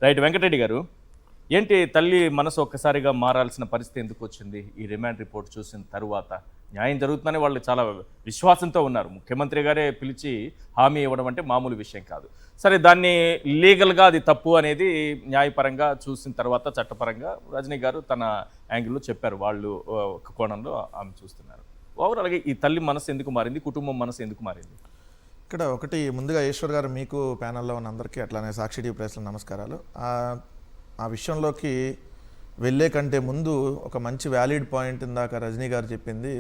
Right. Venkatareddy గారు, ఏంటి తల్లి మనసు ఒక్కసారిగా మారాల్సిన పరిస్థితి ఎందుకు వచ్చింది? ఈ రిమాండ్ రిపోర్ట్ చూసిన తరువాత న్యాయం జరుగుతుందని వాళ్ళు చాలా విశ్వాసంతో ఉన్నారు. ముఖ్యమంత్రి గారే పిలిచి హామీ ఇవ్వడం అంటే మామూలు విషయం కాదు. సరే, దాన్ని లీగల్గా అది తప్పు అనేది న్యాయపరంగా చూసిన తర్వాత చట్టపరంగా రజనీ గారు తన యాంగిల్లో చెప్పారు. వాళ్ళు ఒక కోణంలో ఆమె చూస్తున్నారు. ఓవరాల్గా ఈ తల్లి మనసు ఎందుకు మారింది, కుటుంబం మనసు ఎందుకు మారింది? ఇక్కడ ఒకటి ముందుగా ఈశ్వర్ గారు, మీకు ప్యానల్లో ఉన్న అందరికీ అట్లానే సాక్షి టీవీ ప్రెస్లో నమస్కారాలు. ఆ విషయంలోకి వెళ్ళే కంటే ముందు ఒక మంచి వ్యాలిడ్ పాయింట్ ఇందాక రజనీ గారు చెప్పింది.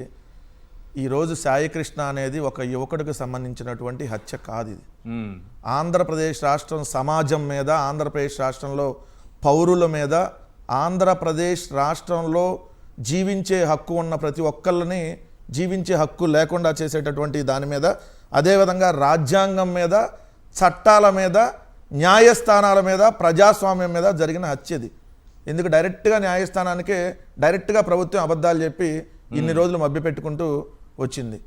ఈరోజు సాయికృష్ణ అనేది ఒక యువకుడికి సంబంధించినటువంటి హత్య కాదు. ఇది ఆంధ్రప్రదేశ్ రాష్ట్రం సమాజం మీద, ఆంధ్రప్రదేశ్ రాష్ట్రంలో పౌరుల మీద, ఆంధ్రప్రదేశ్ రాష్ట్రంలో జీవించే హక్కు ఉన్న ప్రతి ఒక్కళ్ళని జీవించే హక్కు లేకుండా చేసేటటువంటి దాని మీద, అదేవిధంగా రాజ్యాంగం మీద, చట్టాల మీద, న్యాయస్థానాల మీద, ప్రజాస్వామ్యం మీద జరిగిన హత్యది. ఎందుకు డైరెక్ట్గా న్యాయస్థానానికే డైరెక్ట్గా ప్రభుత్వం అబద్ధాలు చెప్పి ఇన్ని రోజులు మభ్యపెట్టుకుంటూ వచ్చింది.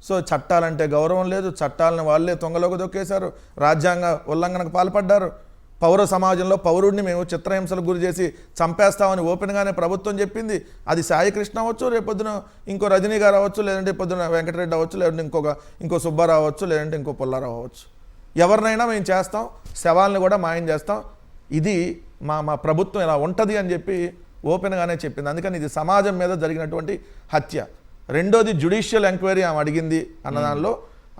సో చట్టాలంటే గౌరవం లేదు, చట్టాలను వాళ్ళే తొంగలోకి దొక్కేశారు, రాజ్యాంగ ఉల్లంఘనకు పాల్పడ్డారు. పౌర సమాజంలో పౌరుడిని మేము చిత్రహింసలకు గురి చేసి చంపేస్తామని ఓపెన్గానే ప్రభుత్వం చెప్పింది. అది సాయికృష్ణ అవ్వచ్చు, రేపొద్దున ఇంకో రజనీ గారు అవ్వచ్చు, లేదంటే పొద్దున వెంకటరెడ్డి అవ్వచ్చు, లేదంటే ఇంకో సుబ్బారావు అవ్వచ్చు, లేదంటే ఇంకో పుల్లారావు అవ్వచ్చు. ఎవరినైనా మేము చేస్తాం, శవాల్ని కూడా మాయం చేస్తాం. ఇది మా ప్రభుత్వం ఇలా ఉంటుంది అని చెప్పి ఓపెన్గానే చెప్పింది. అందుకని ఇది సమాజం మీద జరిగినటువంటి హత్య. రెండోది జ్యుడిషియల్ ఎంక్వైరీ ఆమె అడిగింది అన్న దానిలో,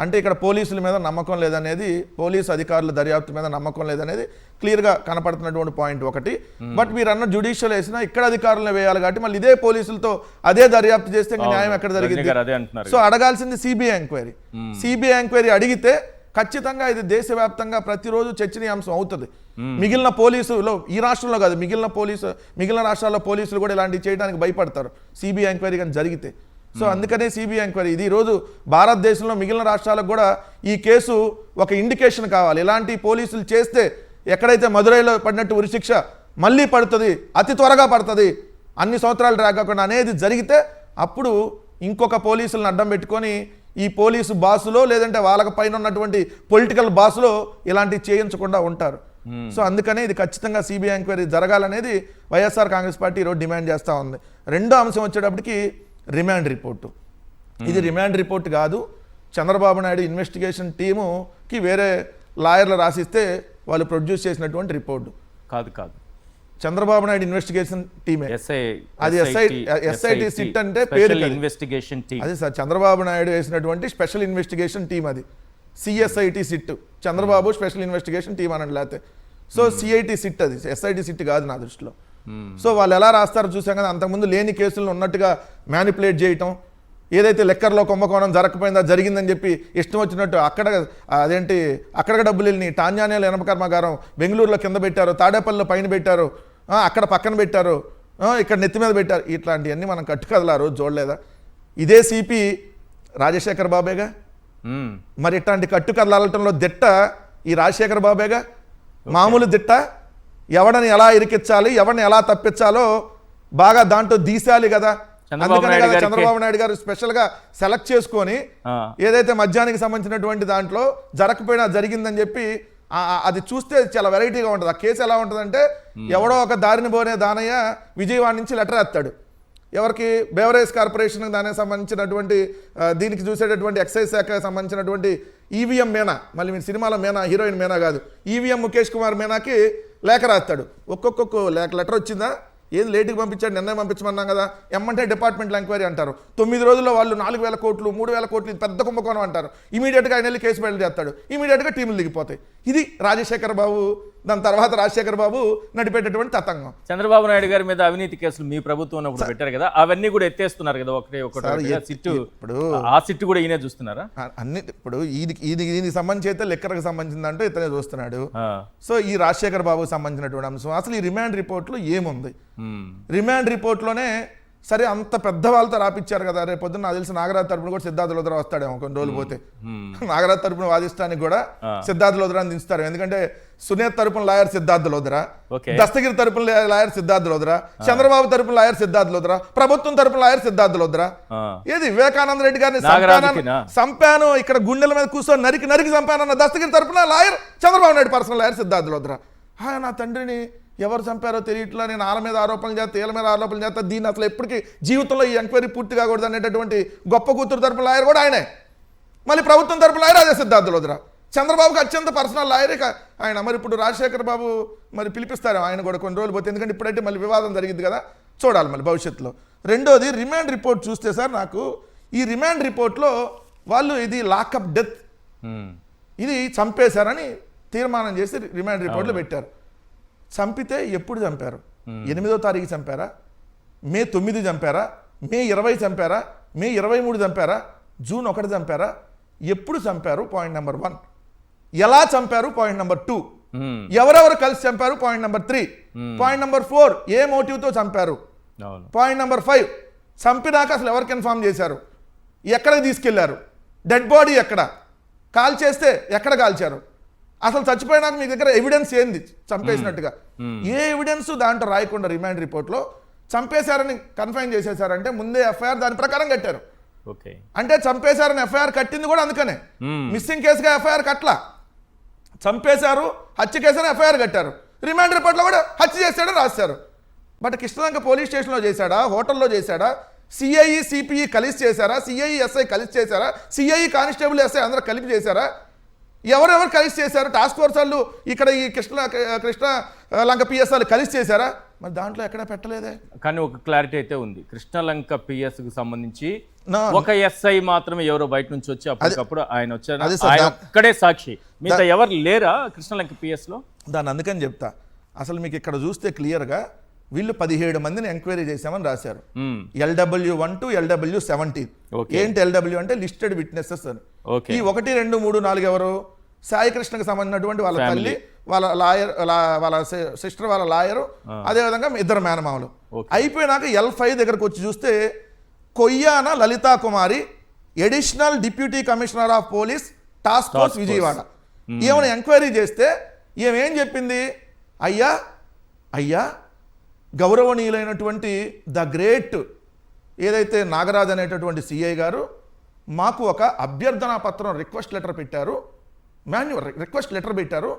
అంటే ఇక్కడ పోలీసుల మీద నమ్మకం లేదనేది, పోలీసు అధికారుల దర్యాప్తు మీద నమ్మకం లేదనేది క్లియర్గా కనపడుతున్నటువంటి పాయింట్ ఒకటి. బట్ మీరు అన్న జ్యుడిషియల్ వేసినా ఇక్కడ అధికారులను వేయాలి కాబట్టి మళ్ళీ ఇదే పోలీసులతో అదే దర్యాప్తు చేస్తే న్యాయం ఎక్కడ జరిగింది? సో అడగాల్సింది సిబిఐ ఎంక్వైరీ. సిబిఐ ఎంక్వైరీ అడిగితే ఖచ్చితంగా ఇది దేశవ్యాప్తంగా ప్రతిరోజు చర్చనీయాంశం అవుతుంది. మిగిలిన పోలీసులో, ఈ రాష్ట్రంలో కాదు, మిగిలిన రాష్ట్రాల్లో పోలీసులు కూడా ఇలాంటివి చేయడానికి భయపడతారు సిబిఐ ఎంక్వైరీ కానీ జరిగితే. సో అందుకనే సిబిఐ ఎంక్వైరీ. ఇది ఈరోజు భారతదేశంలో మిగిలిన రాష్ట్రాలకు కూడా ఈ కేసు ఒక ఇండికేషన్ కావాలి. ఇలాంటి పోలీసులు చేస్తే ఎక్కడైతే మదురైలో పడినట్టు ఉరిశిక్ష మళ్ళీ పడుతుంది, అతి త్వరగా పడుతుంది, అన్ని సంవత్సరాలు డ్రాగ్ కాకుండా అనేది జరిగితే అప్పుడు ఇంకొక పోలీసులను అడ్డం పెట్టుకొని ఈ పోలీసు బాసులో, లేదంటే వాళ్ళకి పైన ఉన్నటువంటి పొలిటికల్ బాసులో ఇలాంటివి చేయించకుండా ఉంటారు. సో అందుకనే ఇది ఖచ్చితంగా సిబిఐ ఎంక్వైరీ జరగాలనేది వైఎస్ఆర్ కాంగ్రెస్ పార్టీ ఈరోజు డిమాండ్ చేస్తూ ఉంది. రెండో అంశం వచ్చేటప్పటికి రిమాండ్ రిపోర్టు. ఇది రిమాండ్ రిపోర్ట్ కాదు, చంద్రబాబు నాయుడు ఇన్వెస్టిగేషన్ టీముకి వేరే లాయర్లు రాసిస్తే వాళ్ళు ప్రొడ్యూస్ చేసినటువంటి రిపోర్టు కాదు. చంద్రబాబు నాయుడు ఇన్వెస్టిగేషన్ టీమే అది. ఎస్ఐటి సిట్ అంటే పేరు ఇన్వెస్టిగేషన్ టీమ్. అది సార్ చంద్రబాబు నాయుడు వేసినటువంటి స్పెషల్ ఇన్వెస్టిగేషన్ టీం. అది CSIT SIT, Chandrababu special investigation team అన్నట్టు లేకపోతే. సో సిఐటి సిట్, అది ఎస్ఐటి సిట్ కాదు నా దృష్టిలో. సో వాళ్ళు ఎలా రాస్తారో చూసాం కదా, అంతకుముందు లేని కేసులను ఉన్నట్టుగా మ్యానిపులేట్ చేయటం, ఏదైతే లెక్కర్లో కుంభకోణం జరగకపోయిందా జరిగిందని చెప్పి ఇష్టం వచ్చినట్టు అక్కడ డబ్బులు వెళ్ళి టాంజానియాలో ఇనుప కర్మాగారం బెంగళూరులో కింద పెట్టారు, తాడేపల్లిలో పైన పెట్టారు, అక్కడ పక్కన పెట్టారు, ఇక్కడ నెత్తి మీద పెట్టారు. ఇట్లాంటివన్నీ మనం కట్టుకదలు ఆ రోజు చూడలేదా? ఇదే సిపి రాజశేఖర్ బాబేగా. మరి ఇట్లాంటి కట్టుకదలటంలో దిట్ట ఈ రాజశేఖర్ బాబేగా. మామూలు దిట్ట. ఎవడని ఎలా ఇరికించాలి, ఎవరిని ఎలా తప్పించాలో బాగా దాంట్లో తీసేయాలి కదా. అందుకనే కదా చంద్రబాబు నాయుడు గారు స్పెషల్గా సెలెక్ట్ చేసుకొని ఏదైతే మద్యానికి సంబంధించినటువంటి దాంట్లో జరగకపోయినా జరిగిందని చెప్పి అది చూస్తే చాలా వెరైటీగా ఉంటుంది. ఆ కేసు ఎలా ఉంటుందంటే, ఎవడో ఒక దారిని పోనే దానయ్య విజయవాడ నుంచి లెటర్ వేస్తాడు ఎవరికి, బెవరేజ్ కార్పొరేషన్, దానికి సంబంధించినటువంటి దీనికి చూసేటటువంటి ఎక్సైజ్ శాఖకు సంబంధించినటువంటి ఈవీఎం మీనా, మళ్ళీ మీరు సినిమాలో మీనా హీరోయిన్ మీనా కాదు, ఈవీఎం ముఖేష్ కుమార్ మీనాకి లేఖ రాస్తాడు. ఒక్కొక్క లెటర్ వచ్చిందా, ఏది లేటుకి పంపించాడు, నిన్న పంపించమన్నాం కదా, ఎమ్మంటే డిపార్ట్మెంట్లో ఎంక్వైరీ అంటారు. 9 రోజుల్లో వాళ్ళు 4,000 కోట్లు 3,000 కోట్లు పెద్ద కుంభకోణం అంటారు. ఇమీడియట్గా ఆయన వెళ్ళి కేసు బయలు చేస్తాడు, ఇమీడియట్గా టీములు దిగిపోతాయి. ఇది రాజశేఖర్ బాబు, దాని తర్వాత రాజశేఖర్ బాబు నడిపేటటువంటి తతంగం. చంద్రబాబు నాయుడు గారి మీద అవినీతి కేసులు మీ ప్రభుత్వం పెట్టారు కదా, అవన్నీ కూడా ఎత్తేస్తున్నారు కదా సిట్టు. ఇప్పుడు ఆ సిట్టు కూడా ఈయనే చూస్తున్నారా? అన్ని ఇప్పుడు దీనికి సంబంధించి అయితే లెక్కలకు సంబంధించిందంటూ ఇతనే చూస్తున్నాడు. సో ఈ రాజశేఖర్ బాబుకి సంబంధించినటువంటి అంశం అసలు ఈ రిమాండ్ రిపోర్ట్లో ఏముంది? రిమాండ్ రిపోర్ట్లోనే సరే అంత పెద్ద వాళ్ళతో రాపిచ్చారు కదా, రేపు పొద్దున్న నాకు తెలిసి నాగరాజ్ తరపున కూడా సిద్ధార్థ లోద్రా వస్తాడేమో కొన్ని రోజులు పోతే. నాగరాజ్ తరపున వాదిస్తానికి కూడా సిద్ధార్థ లోద్రాని దించుతారు. ఎందుకంటే సునేత్ తరపున లాయర్ సిద్ధార్థ లోద్రా, దస్తగిరి తరపున లాయర్ సిద్ధార్థ లోద్రా, చంద్రబాబు తరపున లాయర్ సిద్ధార్థ లోద్రా, ప్రభుత్వం తరపున లాయర్ సిద్ధార్థ లోద్రా. ఏది వివేకానంద రెడ్డి గారిని సంపాను, ఇక్కడ గుండెల మీద కూర్చొని నరికి చంపానన్న దస్తగిరి తరపున lawyer Chandrababu Naidu personal lawyer Siddharth Luthra. నా తండ్రిని ఎవరు చంపారో తెలియట్లా, నేను వాళ్ళ మీద ఆరోపణలు చేస్తా, వీళ్ళ మీద ఆరోపణలు చేస్తా, దీన్ని అసలు ఎప్పటికీ జీవితంలో ఈ ఎంక్వైరీ పూర్తి కాకూడదు అనేటటువంటి గొప్ప కూతురు తరపున లాయర్ కూడా ఆయనే. మళ్ళీ ప్రభుత్వం తరపున లాయర్ అదే సిద్ధార్థ లోద్రా. చంద్రబాబుకి అత్యంత పర్సనల్ లాయరే ఆయన. మరి ఇప్పుడు రాజశేఖర్ బాబు మరి పిలిపిస్తారు ఆయన కూడా కొన్ని రోజులు పోతే, ఎందుకంటే ఇప్పుడైతే మళ్ళీ వివాదం జరిగింది కదా, చూడాలి మళ్ళీ భవిష్యత్తులో. రెండోది రిమాండ్ రిపోర్ట్ చూస్తే సార్, నాకు ఈ రిమాండ్ రిపోర్ట్లో వాళ్ళు ఇది లాకప్ డెత్, ఇది చంపేశారని తీర్మానం చేసి రిమాండ్ రిపోర్ట్లో పెట్టారు. చంపితే ఎప్పుడు చంపారు? 8వ తారీఖు చంపారా? మే 9 చంపారా? మే 20 చంపారా? మే 23 చంపారా? జూన్ 1 చంపారా? ఎప్పుడు చంపారు? Point number 1. ఎలా చంపారు? Point number 2. ఎవరెవరు కలిసి చంపారు? Point number 3. పాయింట్ నెంబర్ 4, ఏ మోటివ్తో చంపారు? పాయింట్ నెంబర్ 5, చంపినాక అసలు ఎవరికి ఇన్ఫార్మ్ చేశారు? ఎక్కడికి తీసుకెళ్లారు? డెడ్ బాడీ ఎక్కడ? కాల్ చేస్తే ఎక్కడ కాల్చారు? అసలు చచ్చిపోయినాక మీ దగ్గర ఎవిడెన్స్ ఏంది చంపేసినట్టుగా? ఏ ఎవిడెన్స్ దాంట్లో రాయకుండా రిమాండ్ రిపోర్ట్లో చంపేశారని కన్ఫైన్ చేసేసారంటే ముందే ఎఫ్ఐఆర్ దాని ప్రకారం కట్టారు. అంటే చంపేశారని ఎఫ్ఐఆర్ కట్టింది కూడా అందుకనే. మిస్సింగ్ కేసుగా ఎఫ్ఐఆర్ కట్లా, చంపేశారు, హత్య కేసుని ఎఫ్ఐఆర్ కట్టారు. రిమాండ్ రిపోర్ట్లో కూడా హత్య చేశాడని రాశారు. బట్ కృష్ణలంక పోలీస్ స్టేషన్లో చేశాడా, హోటల్లో చేశాడా, సిఐఈ సిపిఈ కలిసి చేశారా, సిఐఈ ఎస్ఐ కలిసి చేశారా, సిఐఈ కానిస్టేబుల్ ఎస్ఐ అందరూ కలిపి చేశారా? ఎవరెవరు కలిసి చేశారు? టాస్క్ ఫోర్స్ వాళ్ళు ఇక్కడ ఈ కృష్ణ లంక పిఎస్ వాళ్ళు కలిసి చేశారా? మరి దాంట్లో ఎక్కడ పెట్టలేదే. కానీ ఒక క్లారిటీ అయితే ఉంది, కృష్ణలంక పిఎస్ కు సంబంధించి ఒక ఎస్ఐ మాత్రమే ఎవరో బయట నుంచి వచ్చి అప్పటికప్పుడు ఆయన వచ్చారు, ఆయన ఒక్కడే సాక్షి, మిగతా ఎవరు లేరా కృష్ణలంక పిఎస్ లో? దాన్ని అందుకని చెప్తా. అసలు మీకు ఇక్కడ చూస్తే క్లియర్గా వీళ్ళు 17 మందిని ఎంక్వైరీ చేశామని రాశారు. LW1 to LW17. ఏంటి LW అంటే లిస్టెడ్ విట్నెసెస్ అని. ఈ 1, 2, 3, 4 ఎవరు? సాయి కృష్ణకి సంబంధించినటువంటి వాళ్ళ తల్లి, వాళ్ళ లాయర్, వాళ్ళ సిస్టర్, వాళ్ళ లాయరు, అదేవిధంగా 2 మేనమామలు. అయిపోయినాక L5 దగ్గరకు వచ్చి చూస్తే Koyyana Lalitha Kumari, additional deputy commissioner of police, task force Vijayawada. ఏమైనా ఎంక్వైరీ చేస్తే ఏమేం చెప్పింది? అయ్యా గౌరవనీయులైనటువంటి ద గ్రేట్ ఏదైతే నాగరాజ్ అనేటటువంటి సిఐ గారు మాకు ఒక అభ్యర్థనా పత్రం రిక్వెస్ట్ లెటర్ పెట్టారు, రిక్వెస్ట్ లెటర్ పెట్టారు,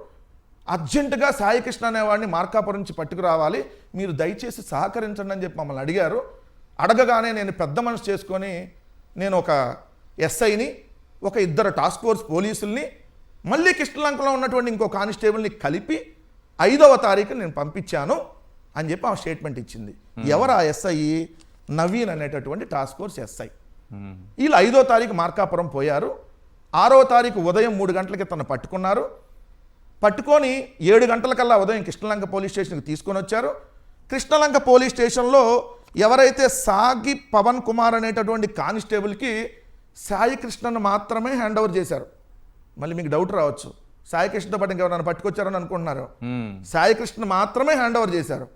అర్జెంటుగా సాయికృష్ణ అనేవాడిని మార్కాపురం నుంచి పట్టుకురావాలి, మీరు దయచేసి సహకరించండి అని చెప్పి మమ్మల్ని అడిగారు. అడగగానే నేను పెద్ద మనసు చేసుకొని నేను ఒక ఎస్ఐని, ఒక 2 టాస్క్ ఫోర్స్ పోలీసుల్ని, మళ్ళీ కృష్ణలంకలో ఉన్నటువంటి ఇంకో కానిస్టేబుల్ని కలిపి 5వ తారీఖు నేను పంపించాను అని చెప్పి ఆ స్టేట్మెంట్ ఇచ్చింది. ఎవరు ఆ ఎస్ఐ? నవీన్ అనేటటువంటి టాస్క్ ఫోర్స్ ఎస్ఐ. వీళ్ళు 5వ తారీఖు మార్కాపురం పోయారు. 6వ తారీఖు ఉదయం 3 గంటలకి తను పట్టుకున్నారు. పట్టుకొని 7 గంటలకల్లా ఉదయం కృష్ణలంక పోలీస్ స్టేషన్కి తీసుకొని వచ్చారు. కృష్ణలంక పోలీస్ స్టేషన్లో ఎవరైతే సాగి పవన్ కుమార్ అనేటటువంటి కానిస్టేబుల్కి సాయి కృష్ణను మాత్రమే హ్యాండ్ ఓవర్ చేశారు. మళ్ళీ మీకు డౌట్ రావచ్చు, సాయి కృష్ణతో పాటు ఇంకెవరైనా పట్టుకొచ్చారని అనుకుంటున్నారు. సాయి కృష్ణ మాత్రమే హ్యాండ్ ఓవర్ చేశారు.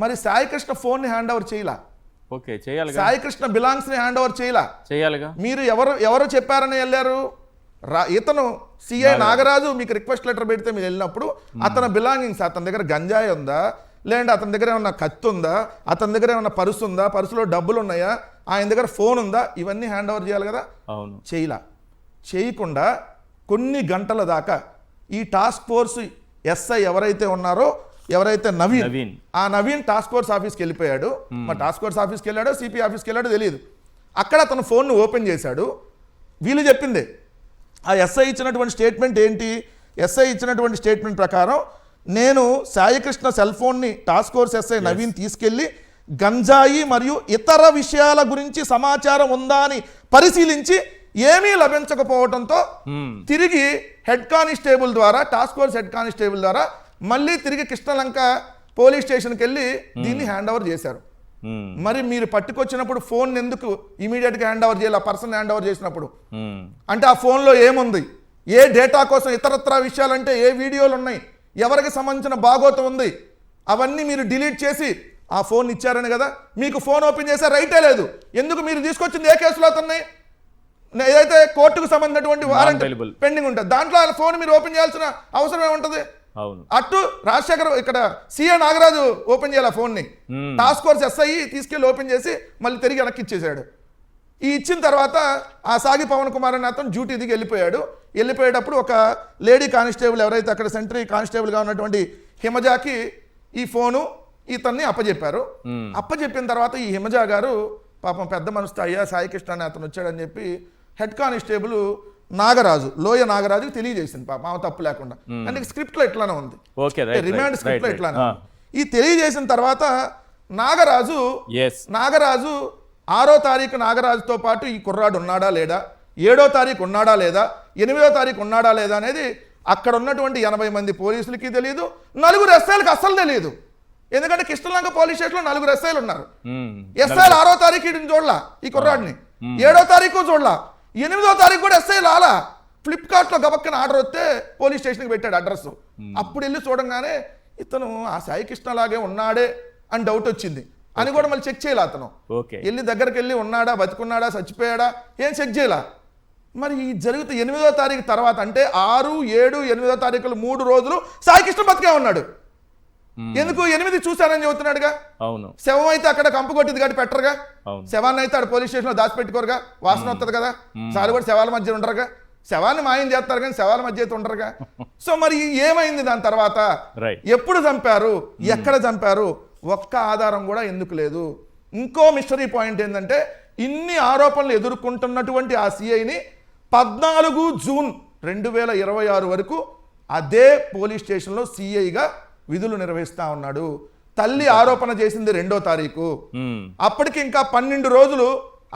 మరి సాయి కృష్ణ ఫోన్ ని హ్యాండ్ ఓవర్ చేయాల, సాయి కృష్ణ బిలాంగ్స్ ని హ్యాండ్ ఓవర్ చేయాలిగా. మీరు ఎవరు చెప్పారని వెళ్ళారు? ఇతను సిఐ నాగరాజు మీకు రిక్వెస్ట్ లెటర్ పెడితే మీరు వెళ్ళినప్పుడు అతని బిలాంగింగ్స్, అతని దగ్గర గంజాయి ఉందా, లేదంటే అతని దగ్గర ఏమన్నా కత్తి ఉందా, అతని దగ్గర ఏమన్నా పర్సు ఉందా, పర్సులో డబ్బులు ఉన్నాయా, ఆయన దగ్గర ఫోన్ ఉందా, ఇవన్నీ హ్యాండ్ ఓవర్ చేయాలి కదా. అవును, చేయకుండా కొన్ని గంటల దాకా ఈ టాస్క్ ఫోర్స్ ఎస్ఐ ఎవరైతే ఉన్నారో, ఎవరైతే నవీన్, ఆ నవీన్ టాస్క్ ఫోర్స్ ఆఫీస్కి వెళ్ళిపోయాడు. మరి టాస్క్ ఫోర్స్ ఆఫీస్కి వెళ్ళాడో సిపి ఆఫీస్కి వెళ్ళాడో తెలియదు. అక్కడ తన ఫోన్ను ఓపెన్ చేశాడు. వీళ్ళు చెప్పింది ఆ ఎస్ఐ ఇచ్చినటువంటి స్టేట్మెంట్ ఏంటి? ఎస్ఐ ఇచ్చినటువంటి స్టేట్మెంట్ ప్రకారం నేను సాయికృష్ణ సెల్ ఫోన్ని టాస్క్ ఫోర్స్ ఎస్ఐ నవీన్ తీసుకెళ్లి గంజాయి మరియు ఇతర విషయాల గురించి సమాచారం ఉందా అని పరిశీలించి ఏమీ లభించకపోవడంతో తిరిగి హెడ్ కానిస్టేబుల్ ద్వారా, టాస్క్ ఫోర్స్ హెడ్ కానిస్టేబుల్ ద్వారా మళ్ళీ తిరిగి కృష్ణలంక పోలీస్ స్టేషన్కి వెళ్ళి దీన్ని హ్యాండ్ ఓవర్ చేశారు. మరి మీరు పట్టుకొచ్చినప్పుడు ఫోన్ ఎందుకు ఇమీడియట్గా హ్యాండ్ ఓవర్ చేయాలి? ఆ పర్సన్ హ్యాండ్ ఓవర్ చేసినప్పుడు అంటే ఆ ఫోన్లో ఏముంది, ఏ డేటా కోసం, ఇతరత్ర విషయాలంటే ఏ వీడియోలు ఉన్నాయి, ఎవరికి సంబంధించిన భాగోతం ఉంది, అవన్నీ మీరు డిలీట్ చేసి ఆ ఫోన్ ఇచ్చారని కదా. మీకు ఫోన్ ఓపెన్ చేసే రైటే లేదు. ఎందుకు? మీరు తీసుకొచ్చింది ఏ కేసులో అతన్ని, ఏదైతే కోర్టుకు సంబంధించినటువంటి వారెంట్ పెండింగ్ ఉంటుంది, దాంట్లో ఆ ఫోన్ మీరు ఓపెన్ చేయాల్సిన అవసరం ఏముంటుంది? అటు రాజశేఖర్ ఇక్కడ సిఐ నాగరాజు ఓపెన్ చేయాలి ఆ ఫోన్ని, టాస్క్ ఫోర్స్ ఎస్ఐ తీసుకెళ్లి ఓపెన్ చేసి మళ్ళీ తిరిగి వెనక్కి ఇచ్చేసాడు. ఈ ఇచ్చిన తర్వాత ఆ సాగి పవన్ కుమార్ అనే అతను డ్యూటీ దిగి వెళ్ళిపోయాడు. వెళ్ళిపోయేటప్పుడు ఒక లేడీ కానిస్టేబుల్ ఎవరైతే అక్కడ సెంట్రీ కానిస్టేబుల్గా ఉన్నటువంటి హిమజాకి ఈ ఫోను ఇతన్ని అప్పచెప్పారు. అప్పచెప్పిన తర్వాత ఈ హిమజా గారు పాపం పెద్ద మనసుతో అయ్యా సాయికృష్ణ అని అతను వచ్చాడని చెప్పి హెడ్ కానిస్టేబుల్ నాగరాజు, లోయ నాగరాజుకి తెలియజేసింది పాపం ఆమె తప్పు లేకుండా. అంటే స్క్రిప్ట్లో ఎట్లానే ఉంది, రిమాండ్ స్క్రిప్ట్లో ఎట్లానే ఉంది. ఈ తెలియజేసిన తర్వాత నాగరాజు 6వ తారీఖు నాగరాజుతో పాటు ఈ కుర్రాడు ఉన్నాడా లేదా, 7వ తారీఖు ఉన్నాడా లేదా, 8వ తారీఖు ఉన్నాడా లేదా అనేది అక్కడ ఉన్నటువంటి 80 మంది పోలీసులకి తెలియదు, 4 ఎస్ఐలకు అస్సలు తెలియదు. ఎందుకంటే కృష్ణలంక పోలీస్ స్టేషన్లో 4 ఎస్ఐలు ఉన్నారు. ఎస్ఐలు 6వ తారీఖు ఇటు చూడలా ఈ కుర్రాడిని, 7వ తారీఖు చూడలా, 8వ తారీఖు కూడా ఎస్ఐ లాలా. ఫ్లిప్కార్ట్లో గబక్కన ఆర్డర్ వస్తే పోలీస్ స్టేషన్కి పెట్టాడు అడ్రస్. అప్పుడు వెళ్ళి చూడంగానే ఇతను ఆ సాయికృష్ణ లాగే ఉన్నాడే అని డౌట్ వచ్చింది అని కూడా మళ్ళీ చెక్ చేయాలి. అతను వెళ్ళి దగ్గరికి వెళ్ళి ఉన్నాడా, బతికున్నాడా, చచ్చిపోయాడా ఏం చెక్ చేయాల. మరి ఈ జరిగితే 8వ తారీఖు తర్వాత అంటే 6, 7, 8వ తారీఖులు 3 రోజులు సాయికృష్ణ బతికే ఉన్నాడు. ఎందుకు 8 చూశానని చెబుతున్నాడుగా. అవును, శవం అయితే అక్కడ కంపు కొట్టింది కాబట్టి పెట్టరుగా, శవాన్ని అయితే అక్కడ పోలీస్ స్టేషన్లో దాచిపెట్టుకోరుగా, వాసన వస్తుంది కదా. సార్ కూడా శవాల మధ్య ఉండరుగా, శవాన్ని మాయం చేస్తారు కానీ శవాల మధ్య అయితే ఉండరుగా. సో మరి ఏమైంది దాని తర్వాత, ఎప్పుడు చంపారు, ఎక్కడ చంపారు, ఒక్క ఆధారం కూడా ఎందుకు లేదు. ఇంకో మిస్టరీ పాయింట్ ఏంటంటే ఇన్ని ఆరోపణలు ఎదుర్కొంటున్నటువంటి ఆ సిఐని 14 జూన్ 2026 వరకు అదే పోలీస్ స్టేషన్లో సిఐగా విధులు నిర్వహిస్తా ఉన్నాడు. తల్లి ఆరోపణ చేసింది 2వ తారీఖు, అప్పటికి ఇంకా 12 రోజులు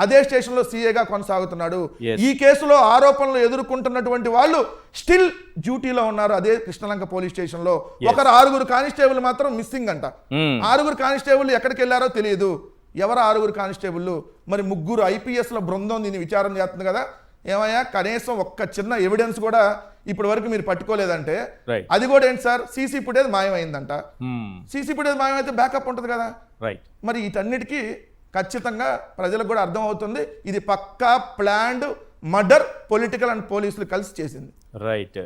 అదే స్టేషన్లో సీఏగా కొనసాగుతున్నాడు. ఈ కేసులో ఆరోపణలు ఎదుర్కొంటున్నటువంటి వాళ్ళు స్టిల్ డ్యూటీలో ఉన్నారు అదే కృష్ణలంక పోలీస్ స్టేషన్లో. ఒకరు 6 కానిస్టేబుల్ మాత్రం మిస్సింగ్ అంట. 6 కానిస్టేబుల్ ఎక్కడికి వెళ్ళారో తెలియదు. ఎవరు 6 కానిస్టేబుల్? మరి 3 IPSల బృందం దీన్ని విచారణ చేస్తుంది కదా. ఏమయ్యా కనీసం ఒక్క చిన్న ఎవిడెన్స్ కూడా ఇప్పటి వరకు మీరు పట్టుకోలేదంటే అది కూడా ఏంటి సార్, సీసీ ఫుటేజ్ మాయమైందంట. సీసీ ఫుటేజ్ మాయమైతే బ్యాకప్ ఉంటుంది కదా. మరి వీటన్నిటికీ ఖచ్చితంగా ప్రజలకు కూడా అర్థం అవుతుంది ఇది పక్కా ప్లాన్డ్ మర్డర్, పొలిటికల్ అండ్ పోలీసులు కలిసి చేసింది. రైట్.